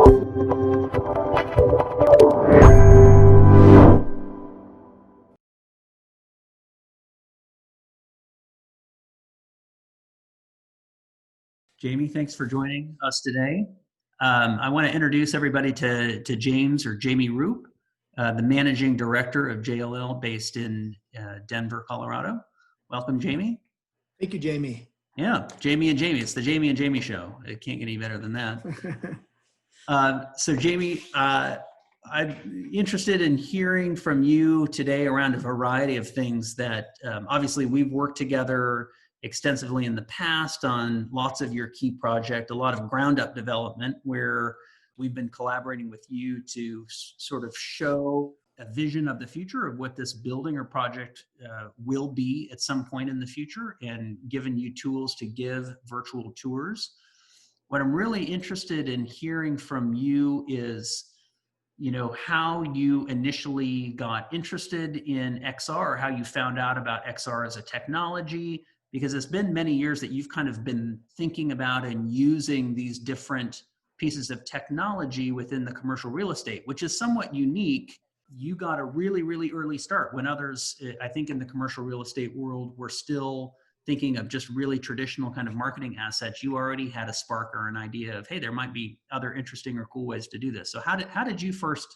Jamie, thanks for joining us today. I want to introduce everybody to Jamie Roupp, the Managing Director of JLL based in Denver, Colorado. Welcome, Jamie. Thank you, Jamie. Yeah, Jamie and Jamie. It's the Jamie and Jamie show. It can't get any better than that. So Jamie, I'm interested in hearing from you today around a variety of things that obviously we've worked together extensively in the past on lots of your key project, a lot of ground up development where we've been collaborating with you to sort of show a vision of the future of what this building or project will be at some point in the future, and given you tools to give virtual tours. What I'm really interested in hearing from you is, how you initially got interested in XR, or how you found out about XR as a technology, because it's been many years that you've kind of been thinking about and using these different pieces of technology within the commercial real estate, which is somewhat unique. You got a really, really early start when others, I think in the commercial real estate world, were still thinking of just really traditional kind of marketing assets. You already had a spark or an idea of, hey, there might be other interesting or cool ways to do this. So how did you first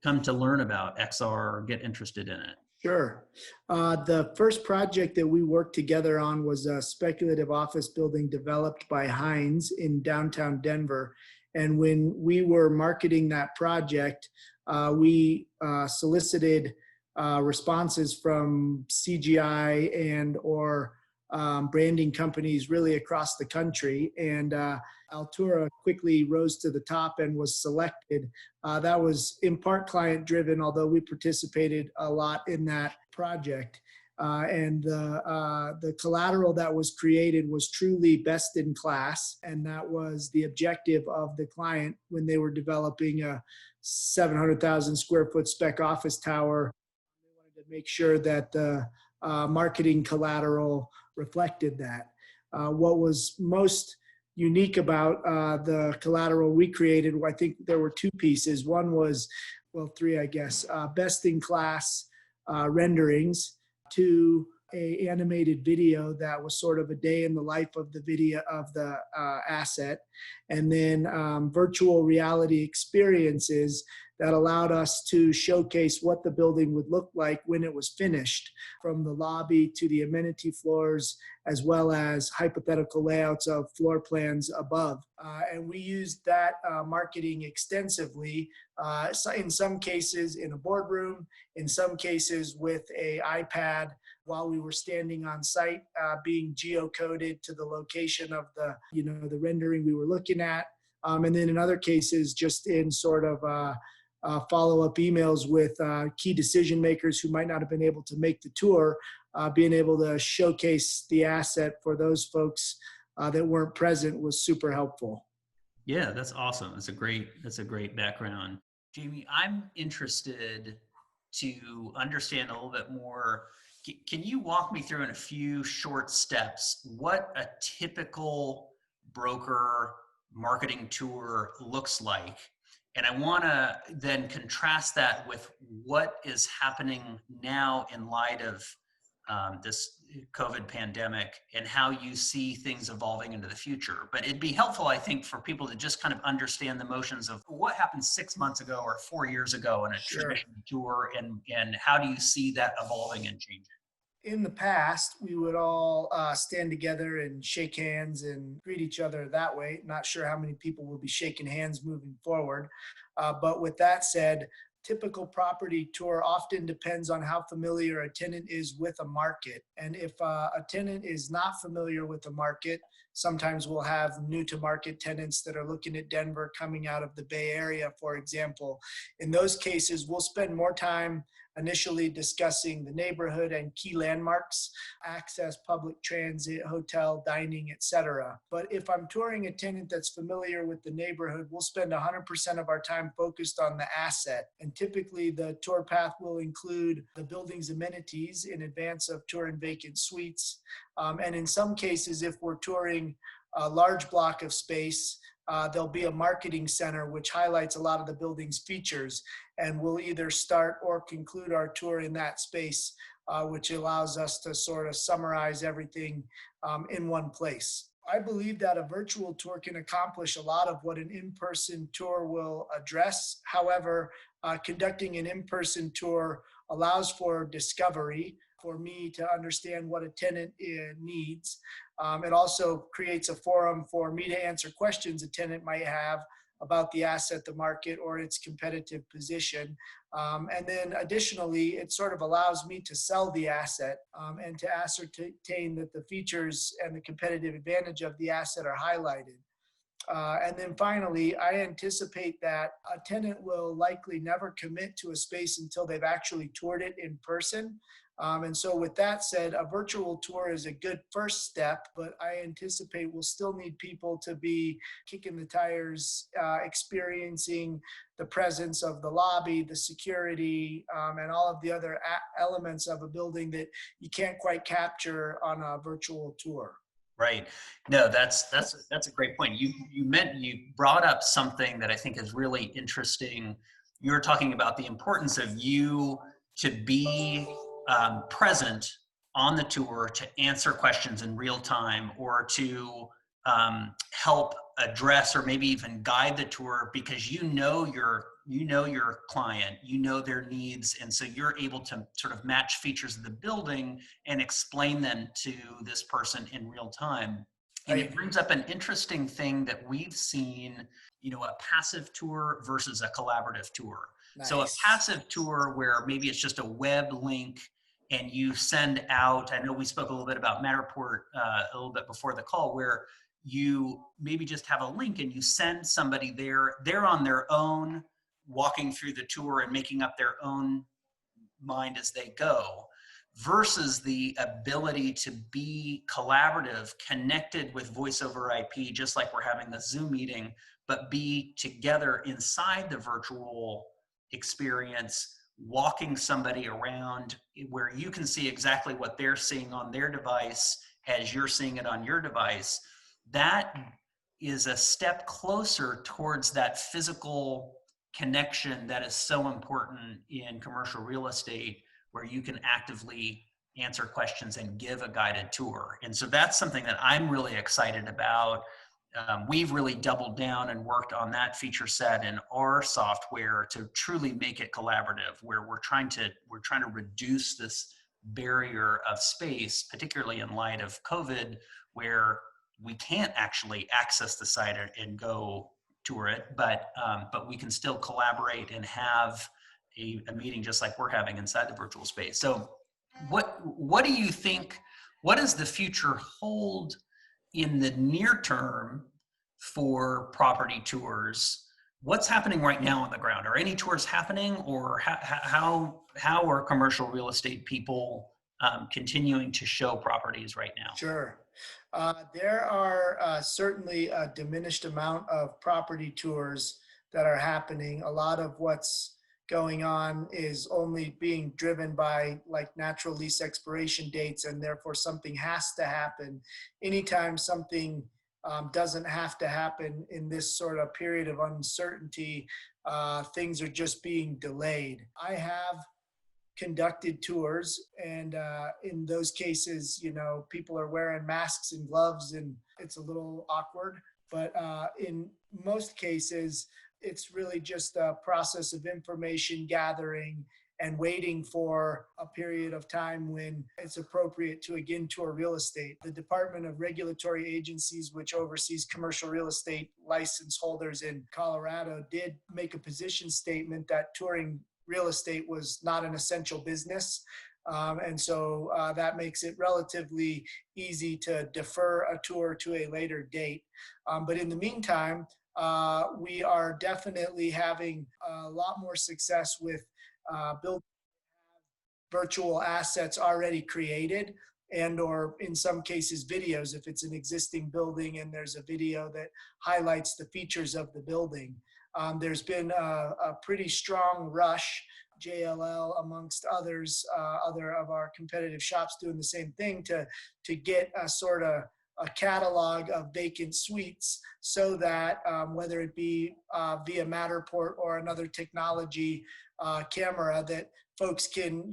come to learn about XR or get interested in it? Sure. The first project that we worked together on was a speculative office building developed by Hines in downtown Denver. And when we were marketing that project, we solicited responses from CGI and or branding companies really across the country. And Altoura quickly rose to the top and was selected. That was in part client driven, although we participated a lot in that project. And the collateral that was created was truly best in class. And that was the objective of the client when they were developing a 700,000 square foot spec office tower. They wanted to make sure that the marketing collateral reflected that. What was most unique about the collateral we created, I think there were two pieces. One was, well, three, I guess, best in class renderings. Two, a animated video that was sort of a day in the life of the video of the asset, and then virtual reality experiences that allowed us to showcase what the building would look like when it was finished, from the lobby to the amenity floors, as well as hypothetical layouts of floor plans above. And we used that marketing extensively, in some cases in a boardroom, in some cases with an iPad while we were standing on site, being geocoded to the location of the rendering we were looking at. And then in other cases, just in sort of follow-up emails with key decision makers who might not have been able to make the tour, being able to showcase the asset for those folks that weren't present was super helpful. Yeah, that's awesome. That's a great background. Jamie, I'm interested to understand a little bit more. Can you walk me through in a few short steps what a typical broker marketing tour looks like? And I want to then contrast that with what is happening now in light of this COVID pandemic and how you see things evolving into the future. But it'd be helpful, I think, for people to just kind of understand the motions of what happened 6 months ago or 4 years ago in a traditional tour, and how do you see that evolving and changing? In the past, we would all stand together and shake hands and greet each other that way. Not sure how many people will be shaking hands moving forward. But with that said, typical property tour often depends on how familiar a tenant is with a market. And if a tenant is not familiar with the market, sometimes we'll have new to market tenants that are looking at Denver coming out of the Bay Area, for example. In those cases, we'll spend more time initially discussing the neighborhood and key landmarks, access, public transit, hotel, dining, etc. But if I'm touring a tenant that's familiar with the neighborhood, we'll spend 100% of our time focused on the asset. And typically the tour path will include the building's amenities in advance of touring vacant suites. And in some cases, if we're touring a large block of space, there'll be a marketing center which highlights a lot of the building's features, and we'll either start or conclude our tour in that space, which allows us to sort of summarize everything in one place. I believe that a virtual tour can accomplish a lot of what an in-person tour will address. However, conducting an in-person tour allows for discovery, for me to understand what a tenant needs. It also creates a forum for me to answer questions a tenant might have about the asset, the market, or its competitive position. And then additionally, it sort of allows me to sell the asset and to ascertain that the features and the competitive advantage of the asset are highlighted. And then finally, I anticipate that a tenant will likely never commit to a space until they've actually toured it in person. And so with that said, a virtual tour is a good first step, but I anticipate we'll still need people to be kicking the tires, experiencing the presence of the lobby, the security, and all of the other elements of a building that you can't quite capture on a virtual tour. Right. No, that's a great point. You brought up something that I think is really interesting. You were talking about the importance of you to be present on the tour, to answer questions in real time, or to help address or maybe even guide the tour, because you know your client, you know their needs, and so you're able to sort of match features of the building and explain them to this person in real time. And it brings up an interesting thing that we've seen, a passive tour versus a collaborative tour. Nice. So a passive tour where maybe it's just a web link and you send out, I know we spoke a little bit about Matterport a little bit before the call, where you maybe just have a link and you send somebody there, they're on their own, walking through the tour and making up their own mind as they go, versus the ability to be collaborative, connected with voice over IP, just like we're having the Zoom meeting, but be together inside the virtual experience, walking somebody around where you can see exactly what they're seeing on their device as you're seeing it on your device. That is a step closer towards that physical connection that is so important in commercial real estate, where you can actively answer questions and give a guided tour. And so that's something that I'm really excited about. We've really doubled down and worked on that feature set in our software to truly make it collaborative, where we're trying to reduce this barrier of space, particularly in light of COVID, where we can't actually access the site and go tour it, but we can still collaborate and have a meeting just like we're having inside the virtual space. So what do you think, what does the future hold in the near term for property tours? What's happening right now on the ground? Are any tours happening, or how are commercial real estate people continuing to show properties right now? Sure. There are certainly a diminished amount of property tours that are happening. A lot of what's going on is only being driven by like natural lease expiration dates, and therefore something has to happen. Anytime something doesn't have to happen in this sort of period of uncertainty, things are just being delayed. I have conducted tours, and in those cases, people are wearing masks and gloves and it's a little awkward, but in most cases it's really just a process of information gathering and waiting for a period of time when it's appropriate to again tour real estate. The Department of Regulatory Agencies, which oversees commercial real estate license holders in Colorado, did make a position statement that touring real estate was not an essential business. And so that makes it relatively easy to defer a tour to a later date. But in the meantime, we are definitely having a lot more success with building virtual assets already created, and or in some cases videos if it's an existing building and there's a video that highlights the features of the building. There's been a pretty strong rush, JLL amongst others, other of our competitive shops doing the same thing, to get a sort of a catalog of vacant suites so that whether it be via Matterport or another technology camera, that folks can,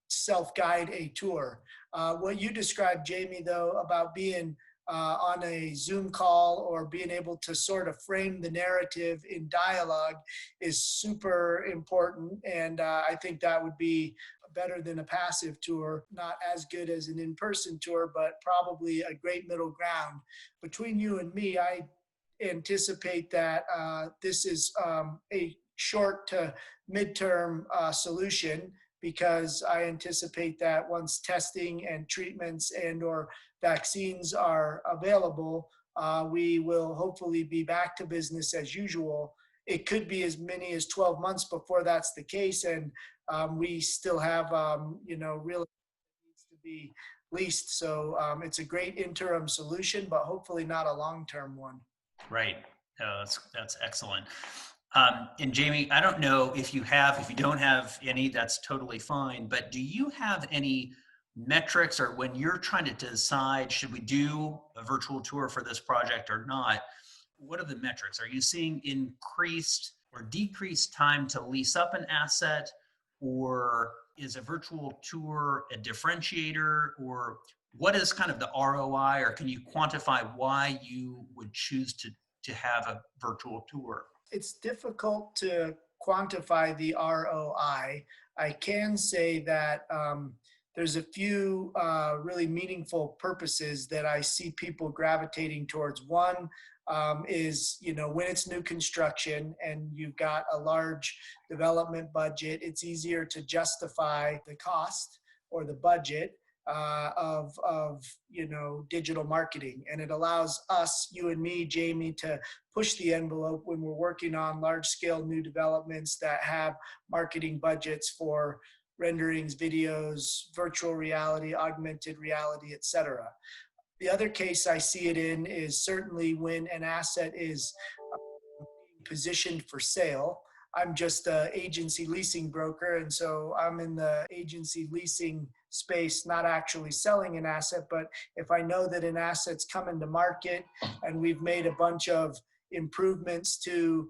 self-guide a tour. What you described, Jamie, though, about being on a Zoom call or being able to sort of frame the narrative in dialogue is super important. And I think that would be better than a passive tour, not as good as an in-person tour, but probably a great middle ground. Between you and me, I anticipate that this is a short to midterm solution, because I anticipate that once testing and treatments and or vaccines are available, we will hopefully be back to business as usual. It could be as many as 12 months before that's the case, and we still have, real needs to be leased. So it's a great interim solution, but hopefully not a long-term one. Right. That's excellent. And Jamie, I don't know if you don't have any, that's totally fine, but do you have any metrics, or when you're trying to decide, should we do a virtual tour for this project or not? What are the metrics? Are you seeing increased or decreased time to lease up an asset, or is a virtual tour a differentiator, or what is kind of the ROI, or can you quantify why you would choose to have a virtual tour? It's difficult to quantify the ROI. I can say that there's a few really meaningful purposes that I see people gravitating towards. One is, when it's new construction and you've got a large development budget, it's easier to justify the cost or the budget of digital marketing, and it allows us, you and me, Jamie, to push the envelope when we're working on large scale new developments that have marketing budgets for renderings, videos, virtual reality, augmented reality, etc. The other case I see it in is certainly when an asset is positioned for sale. I'm just an agency leasing broker, and so I'm in the agency leasing space, not actually selling an asset. But if I know that an asset's coming to market and we've made a bunch of improvements to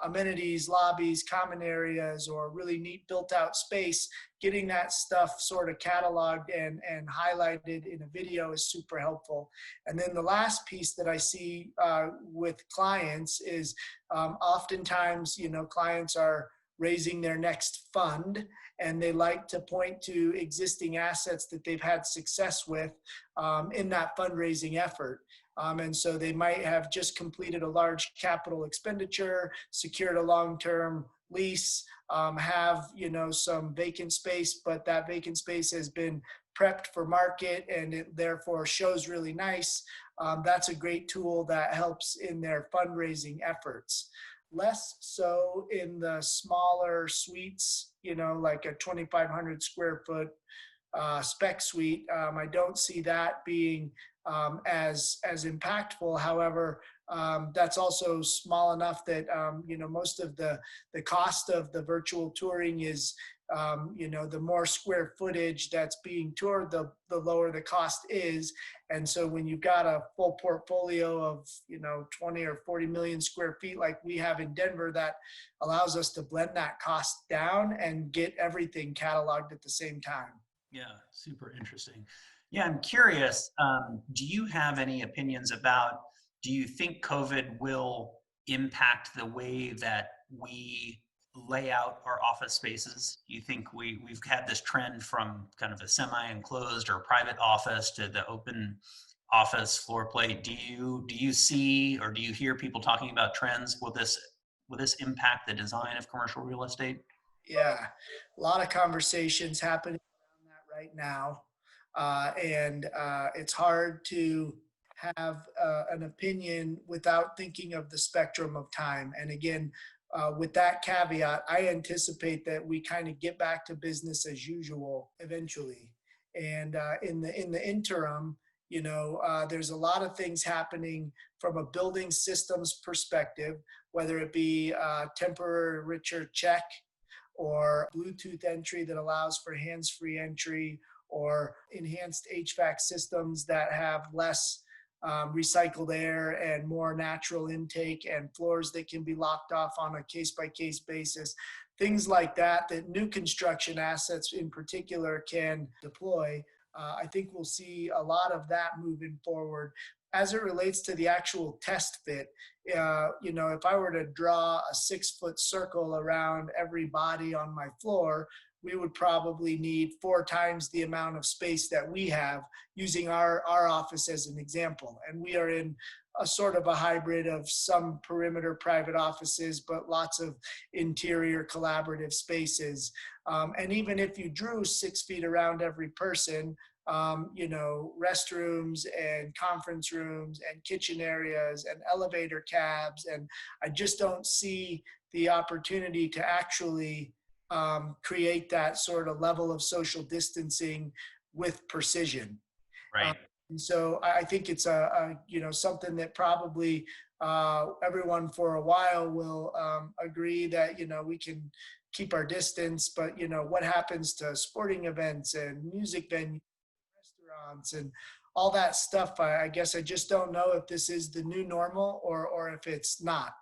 amenities, lobbies, common areas, or really neat built out space, getting that stuff sort of cataloged and highlighted in a video is super helpful. And then the last piece that I see with clients is oftentimes, clients are raising their next fund, and they like to point to existing assets that they've had success with in that fundraising effort. And so they might have just completed a large capital expenditure, secured a long-term lease, have, some vacant space, but that vacant space has been prepped for market and it therefore shows really nice. That's a great tool that helps in their fundraising efforts. Less so in the smaller suites, like a 2,500 square foot spec suite. I don't see that being as impactful. However, that's also small enough that most of the cost of the virtual touring is the more square footage that's being toured, the lower the cost is. And so when you've got a full portfolio of 20 or 40 million square feet like we have in Denver, that allows us to blend that cost down and get everything cataloged at the same time. Yeah, super interesting. Yeah, I'm curious, do you have any opinions about, do you think COVID will impact the way that we lay out our office spaces? Do you think we've had this trend from kind of a semi-enclosed or private office to the open office floor plate? Do you see, or do you hear people talking about trends? Will this impact the design of commercial real estate? Yeah, a lot of conversations happening around that right now. And it's hard to have an opinion without thinking of the spectrum of time. And again, with that caveat, I anticipate that we kind of get back to business as usual eventually. And in the interim, there's a lot of things happening from a building systems perspective, whether it be temporary richer check or Bluetooth entry that allows for hands-free entry, or enhanced HVAC systems that have less recycled air and more natural intake, and floors that can be locked off on a case-by-case basis. Things like that, that new construction assets in particular can deploy. I think we'll see a lot of that moving forward. As it relates to the actual test fit, if I were to draw a 6-foot circle around every body on my floor, we would probably need 4 times the amount of space that we have, using our office as an example. And we are in a sort of a hybrid of some perimeter private offices, but lots of interior collaborative spaces. And even if you drew 6 feet around every person, restrooms and conference rooms and kitchen areas and elevator cabs, and I just don't see the opportunity to actually create that sort of level of social distancing with precision. Right. And so I think it's something that probably everyone for a while will agree that, we can keep our distance, but what happens to sporting events and music venues, restaurants, and all that stuff? I guess I just don't know if this is the new normal or if it's not.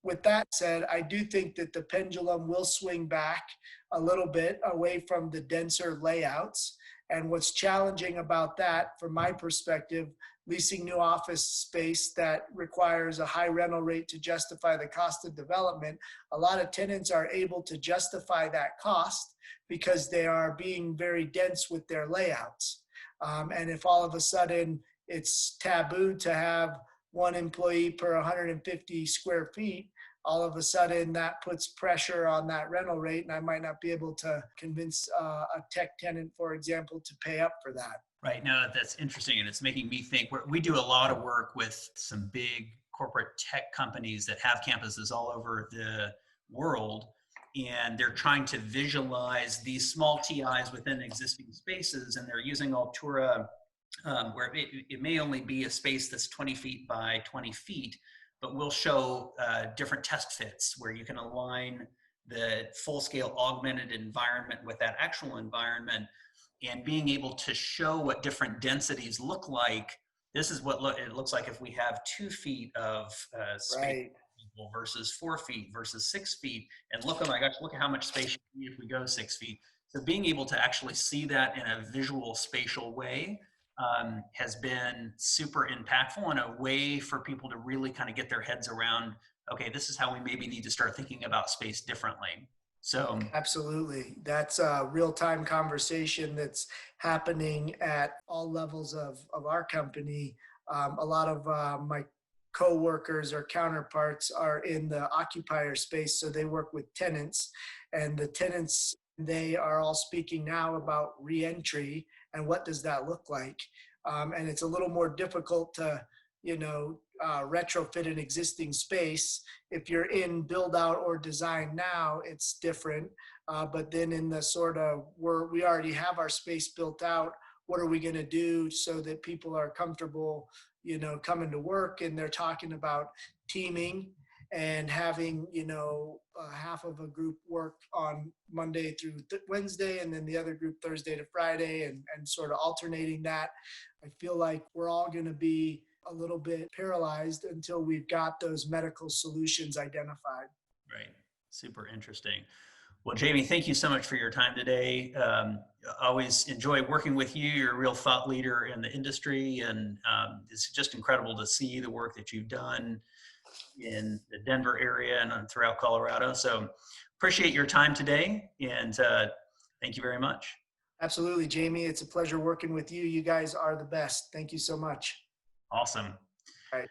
With that said, I do think that the pendulum will swing back a little bit away from the denser layouts. And what's challenging about that, from my perspective, leasing new office space that requires a high rental rate to justify the cost of development, a lot of tenants are able to justify that cost because they are being very dense with their layouts. And if all of a sudden it's taboo to have 1 employee per 150 square feet, all of a sudden that puts pressure on that rental rate, and I might not be able to convince a tech tenant, for example, to pay up for that. Right. No, that's interesting. And it's making me think. We do a lot of work with some big corporate tech companies that have campuses all over the world. And they're trying to visualize these small TIs within existing spaces. And they're using Altoura, where it may only be a space that's 20 feet by 20 feet, but we'll show different test fits where you can align the full-scale augmented environment with that actual environment, and being able to show what different densities look like. This is what it looks like if we have 2 feet of space, right, versus 4 feet versus 6 feet. And look, oh my gosh, look at how much space you need if we go 6 feet. So being able to actually see that in a visual spatial way has been super impactful, and a way for people to really kind of get their heads around, okay, this is how we maybe need to start thinking about space differently. So absolutely. That's a real-time conversation that's happening at all levels of our company. A lot of my co-workers or counterparts are in the occupier space, so they work with tenants, and the tenants, they are all speaking now about re-entry and what does that look like. And it's a little more difficult to, retrofit an existing space. If you're in build out or design now, it's different. But then in the sort of where we already have our space built out, what are we going to do so that people are comfortable, coming to work? And they're talking about teaming and having, half of a group work on Monday through Wednesday, and then the other group Thursday to Friday, and sort of alternating that. I feel like we're all going to be a little bit paralyzed until we've got those medical solutions identified. Right. Super interesting. Well, Jamie, thank you so much for your time today. Always enjoy working with you. You're a real thought leader in the industry, and it's just incredible to see the work that you've done in the Denver area and throughout Colorado. So appreciate your time today, and thank you very much. Absolutely, Jamie. It's a pleasure working with you. You guys are the best. Thank you so much. Awesome. All right.